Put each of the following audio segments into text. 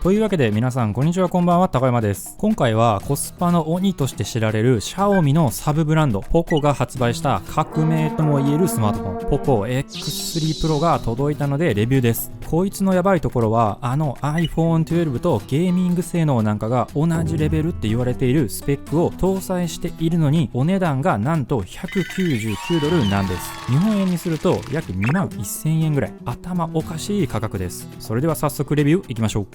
というわけで皆さんこんにちは、こんばんは、高山です。今回はコスパの鬼として知られるシャオミのサブブランドポコが発売した革命ともいえるスマートフォンポコ X3 Pro が届いたのでレビューです。こいつのやばいところはiPhone 12とゲーミング性能なんかが同じレベルって言われているスペックを搭載しているのにお値段がなんと199ドルなんです。日本円にすると約2万1000円ぐらい、頭おかしい価格です。それでは早速レビューいきましょう。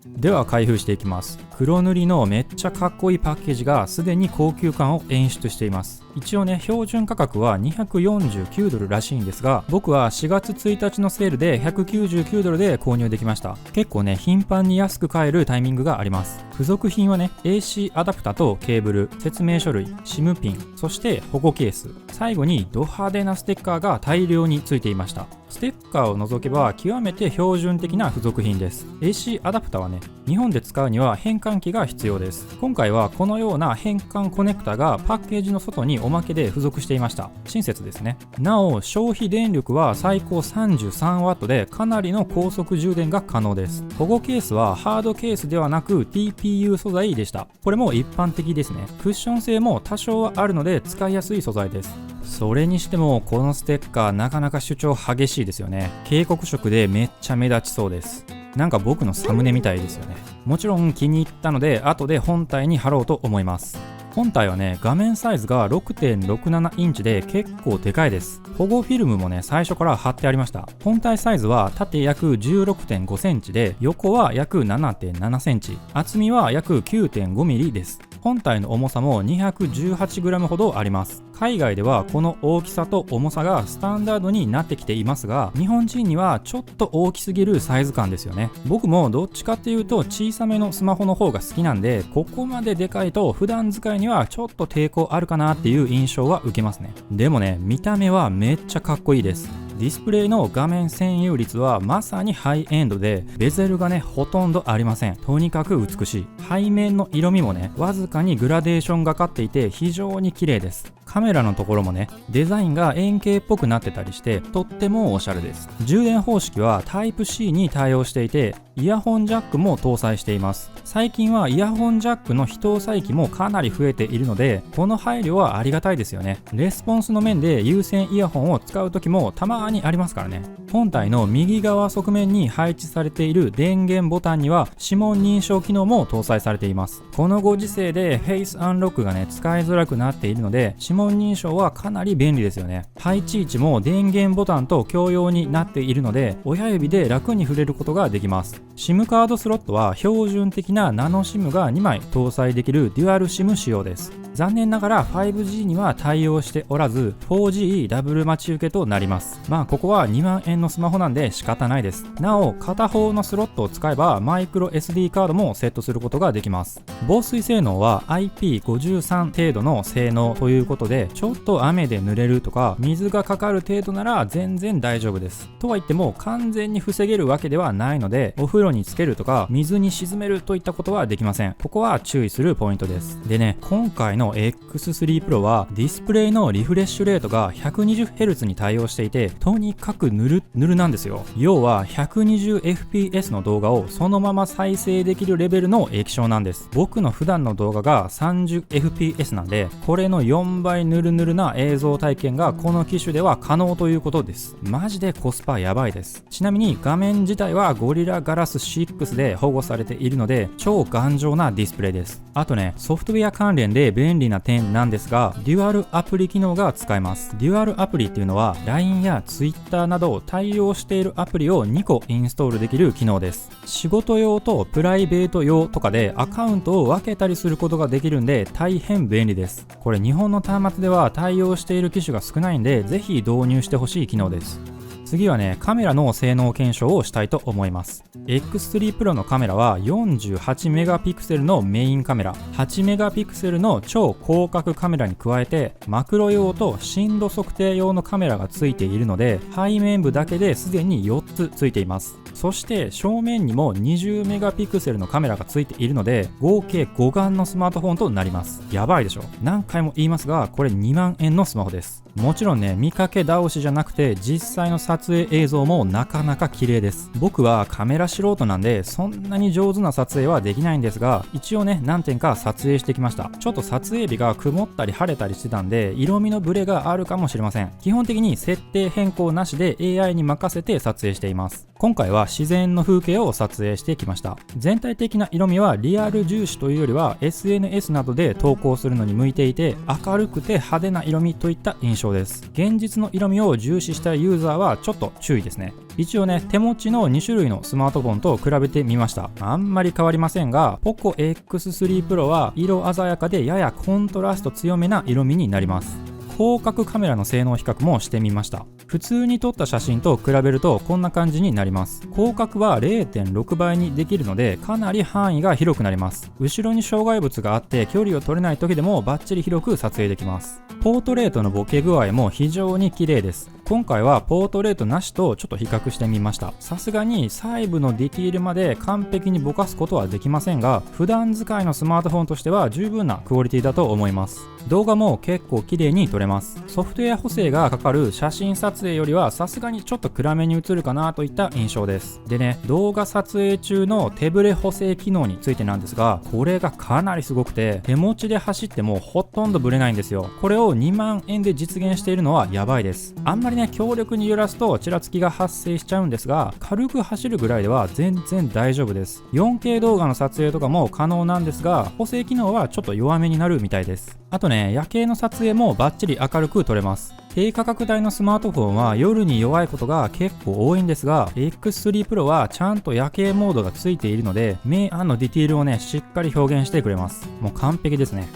では開封していきます。黒塗りのめっちゃかっこいいパッケージがすでに高級感を演出しています。一応ね、標準価格は249ドルらしいんですが、僕は4月1日のセールで199ドルで購入できました。結構ね、頻繁に安く買えるタイミングがあります。付属品はね、AC アダプタとケーブル、説明書類、SIM ピン、そして保護ケース、最後にド派手なステッカーが大量についていました。ステッカーを除けば極めて標準的な付属品です。AC アダプタはね、日本で使うには変換器が必要です。今回はこのような変換コネクタがパッケージの外におまけで付属していました。親切ですね。なお消費電力は最高 33W でかなりの高速充電が可能です。保護ケースはハードケースではなく TPU 素材でした。これも一般的ですね。クッション性も多少はあるので使いやすい素材です。それにしてもこのステッカーなかなか主張激しいですよね。警告色でめっちゃ目立ちそうです。なんか僕のサムネみたいですよね。もちろん気に入ったので後で本体に貼ろうと思います。本体はね、画面サイズが 6.67 インチで結構でかいです。保護フィルムもね、最初から貼ってありました。本体サイズは縦約 16.5 センチで横は約 7.7 センチ、厚みは約 9.5 ミリです。本体の重さも 218g ほどあります。海外ではこの大きさと重さがスタンダードになってきていますが、日本人にはちょっと大きすぎるサイズ感ですよね。僕もどっちかっていうと小さめのスマホの方が好きなんで、ここまででかいと普段使いにはちょっと抵抗あるかなっていう印象は受けますね。でもね、見た目はめっちゃかっこいいです。ディスプレイの画面占有率はまさにハイエンドで、ベゼルがねほとんどありません。とにかく美しい。背面の色味もね、わずかにグラデーションがかっていて非常に綺麗です。カメラのところもね、デザインが円形っぽくなってたりしてとってもおしゃれです。充電方式はタイプ C に対応していて、イヤホンジャックも搭載しています。最近はイヤホンジャックの非搭載機もかなり増えているので、この配慮はありがたいですよね。レスポンスの面で有線イヤホンを使う時もたまにありますからね。本体の右側側面に配置されている電源ボタンには指紋認証機能も搭載されています。このご時世でフェイスアンロックがね使いづらくなっているので、指紋認証はかなり便利ですよね。配置位置も電源ボタンと共用になっているので、親指で楽に触れることができます。SIM カードスロットは標準的なナノ SIM が2枚搭載できるデュアル SIM 仕様です。残念ながら 5G には対応しておらず 4G ダブル待ち受けとなります。まあここは2万円のスマホなんで仕方ないです。なお片方のスロットを使えばマイクロ SD カードもセットすることができます。防水性能は IP53 程度の性能ということで、ちょっと雨で濡れるとか水がかかる程度なら全然大丈夫です。とは言っても完全に防げるわけではないので、お風呂につけるとか水に沈めるといったことはできません。ここは注意するポイントです。でね、今回のX3 Pro はディスプレイのリフレッシュレートが 120Hz に対応していて、とにかくヌルヌルなんですよ。要は 120fps の動画をそのまま再生できるレベルの液晶なんです。僕の普段の動画が 30fps なんで、これの4倍ヌルヌルな映像体験がこの機種では可能ということです。マジでコスパやばいです。ちなみに画面自体はゴリラガラス6で保護されているので超頑丈なディスプレイです。あとね、ソフトウェア関連で便利な点なんですが、デュアルアプリ機能が使えます。デュアルアプリっていうのは LINE や Twitter など対応しているアプリを2個インストールできる機能です。仕事用とプライベート用とかでアカウントを分けたりすることができるんで大変便利です。これ日本の端末では対応している機種が少ないんで、ぜひ導入してほしい機能です。次はね、カメラの性能検証をしたいと思います。X3 Pro のカメラは48メガピクセルのメインカメラ、8メガピクセルの超広角カメラに加えてマクロ用と深度測定用のカメラがついているので、背面部だけですでに4つついています。そして正面にも20メガピクセルのカメラがついているので、合計5眼のスマートフォンとなります。やばいでしょ。何回も言いますが、これ2万円のスマホです。もちろんね、見かけ倒しじゃなくて実際の撮影映像もなかなか綺麗です。僕はカメラ素人なんでそんなに上手な撮影はできないんですが、一応ね、何点か撮影してきました。ちょっと撮影日が曇ったり晴れたりしてたんで、色味のブレがあるかもしれません。基本的に設定変更なしで AI に任せて撮影しています。今回は自然の風景を撮影してきました。全体的な色味はリアル重視というよりは SNS などで投稿するのに向いていて、明るくて派手な色味といった印象です。現実の色味を重視したユーザーはちょっと注意ですね。一応ね、手持ちの2種類のスマートフォンと比べてみました。あんまり変わりませんが、POCO X3 Pro は色鮮やかでややコントラスト強めな色味になります。広角カメラの性能比較もしてみました。普通に撮った写真と比べるとこんな感じになります。広角は 0.6 倍にできるのでかなり範囲が広くなります。後ろに障害物があって距離を取れない時でもバッチリ広く撮影できます。ポートレートのボケ具合も非常に綺麗です。今回はポートレートなしとちょっと比較してみました。さすがに細部のディティールまで完璧にぼかすことはできませんが、普段使いのスマートフォンとしては十分なクオリティだと思います。動画も結構綺麗に撮れます。ソフトウェア補正がかかる写真撮影よりはさすがにちょっと暗めに映るかなといった印象です。でね、動画撮影中の手ブレ補正機能についてなんですが、これがかなりすごくて、手持ちで走ってもほとんどブレないんですよ。これを2万円で実現しているのはやばいです。あんまりね、強力に揺らすとちらつきが発生しちゃうんですが、軽く走るぐらいでは全然大丈夫です。4K 動画の撮影とかも可能なんですが、補正機能はちょっと弱めになるみたいです。あとね、夜景の撮影もバッチリ明るく撮れます。低価格帯のスマートフォンは夜に弱いことが結構多いんですが、X3 Pro はちゃんと夜景モードがついているので、明暗のディティールをね、しっかり表現してくれます。もう完璧ですね。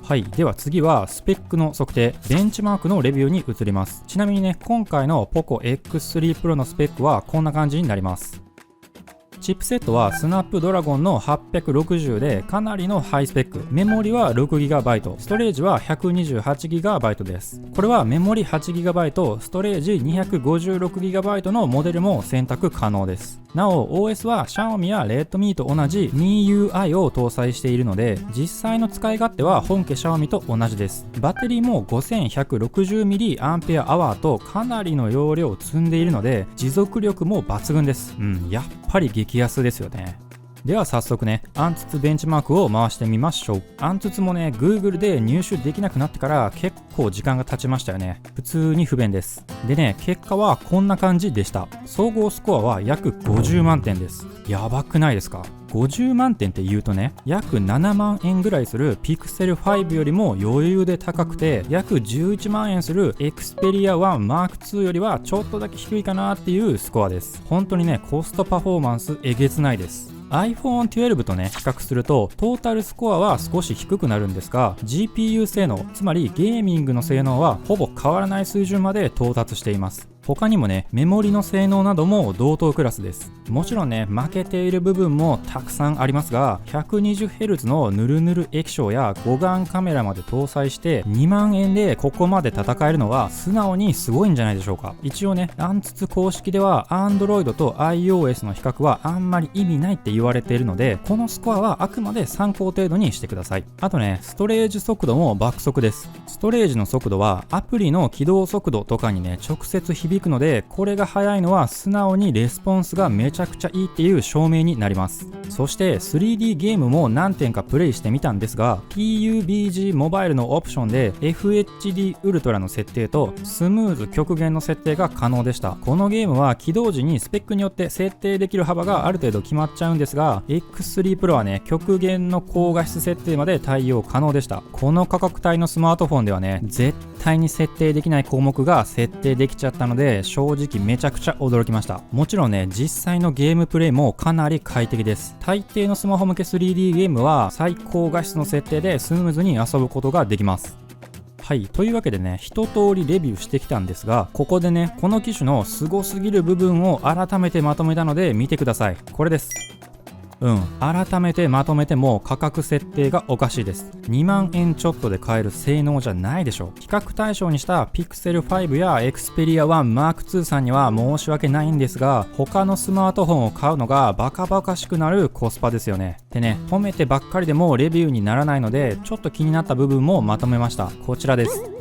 はい、では次はスペックの測定、ベンチマークのレビューに移ります。ちなみにね、今回の POCO X3 Pro のスペックはこんな感じになります。チップセットはスナップドラゴンの860でかなりのハイスペック。メモリは 6GB、ストレージは 128GB です。これはメモリ 8GB、ストレージ 256GB のモデルも選択可能です。なお OS は Xiaomi や Redmi と同じ MIUI を搭載しているので、実際の使い勝手は本家 Xiaomi と同じです。バッテリーも 5160mAh とかなりの容量を積んでいるので、持続力も抜群です。やっぱり激安ですよね。では早速ね、アンツツベンチマークを回してみましょう。アンツツもね、Google で入手できなくなってから結構時間が経ちましたよね。普通に不便です。でね、結果はこんな感じでした。総合スコアは約50万点です。やばくないですか？50万点って言うとね、約7万円ぐらいする Pixel 5よりも余裕で高くて、約11万円する Xperia 1 Mark II よりはちょっとだけ低いかなっていうスコアです。本当にね、コストパフォーマンスえげつないです。iPhone 12とね、比較するとトータルスコアは少し低くなるんですが、 GPU 性能、つまりゲーミングの性能はほぼ変わらない水準まで到達しています。他にもね、メモリの性能なども同等クラスです。もちろんね、負けている部分もたくさんありますが、 120Hz のヌルヌル液晶や五眼カメラまで搭載して2万円でここまで戦えるのは素直にすごいんじゃないでしょうか。一応ね、アンツツ公式では Android と iOS の比較はあんまり意味ないって言われているので、このスコアはあくまで参考程度にしてください。あとね、ストレージ速度も爆速です。ストレージの速度はアプリの起動速度とかにね、直接響くので、これが速いのは素直にレスポンスがめちゃくちゃいいっていう証明になります。そして 3D ゲームも何点かプレイしてみたんですが、 PUBG モバイルのオプションで FHD ウルトラの設定とスムーズ極限の設定が可能でした。このゲームは起動時にスペックによって設定できる幅がある程度決まっちゃうんですが、 X3 Pro はね、極限の高画質設定まで対応可能でした。この価格帯のスマートフォンではね、絶対に設定できない項目が設定できちゃったので、正直めちゃくちゃ驚きました。もちろんね、実際のゲームプレイもかなり快適です。大抵のスマホ向け 3D ゲームは最高画質の設定でスムーズに遊ぶことができます。はい、というわけでね、一通りレビューしてきたんですが、ここでね、この機種の凄すぎる部分を改めてまとめたので見てください。これです。改めてまとめても価格設定がおかしいです。2万円ちょっとで買える性能じゃないでしょう。比較対象にした Pixel 5や Xperia 1 Mark II さんには申し訳ないんですが、他のスマートフォンを買うのがバカバカしくなるコスパですよね。でね、褒めてばっかりでもレビューにならないので、ちょっと気になった部分もまとめました。こちらです。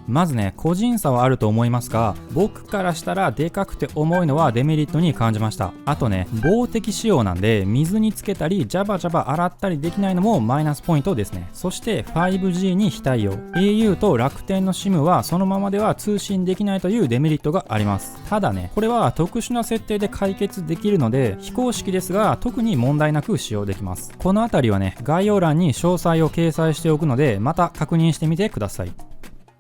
まずね、個人差はあると思いますが、僕からしたらでかくて重いのはデメリットに感じました。あとね、防滴仕様なんで水につけたりジャバジャバ洗ったりできないのもマイナスポイントですね。そして 5G に非対応、 au と楽天の SIM はそのままでは通信できないというデメリットがあります。ただね、これは特殊な設定で解決できるので非公式ですが特に問題なく使用できます。このあたりはね、概要欄に詳細を掲載しておくのでまた確認してみてください。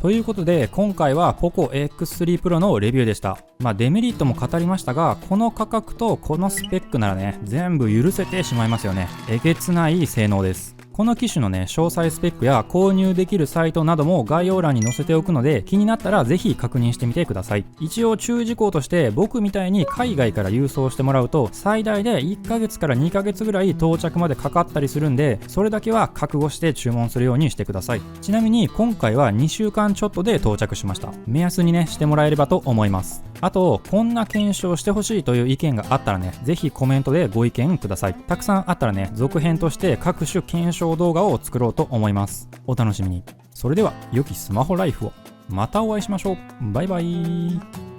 ということで今回は POCO X3 Pro のレビューでした。デメリットも語りましたが、この価格とこのスペックならね、全部許せてしまいますよね。えげつない性能です。この機種のね、詳細スペックや購入できるサイトなども概要欄に載せておくので、気になったらぜひ確認してみてください。一応注意事項として、僕みたいに海外から郵送してもらうと最大で1ヶ月から2ヶ月ぐらい到着までかかったりするんで、それだけは覚悟して注文するようにしてください。ちなみに今回は2週間ちょっとで到着しました。目安にね、してもらえればと思います。あと、こんな検証してほしいという意見があったらね、ぜひコメントでご意見ください。たくさんあったらね、続編として各種検証動画を作ろうと思います。お楽しみに。それでは、良きスマホライフを。またお会いしましょう。バイバイ。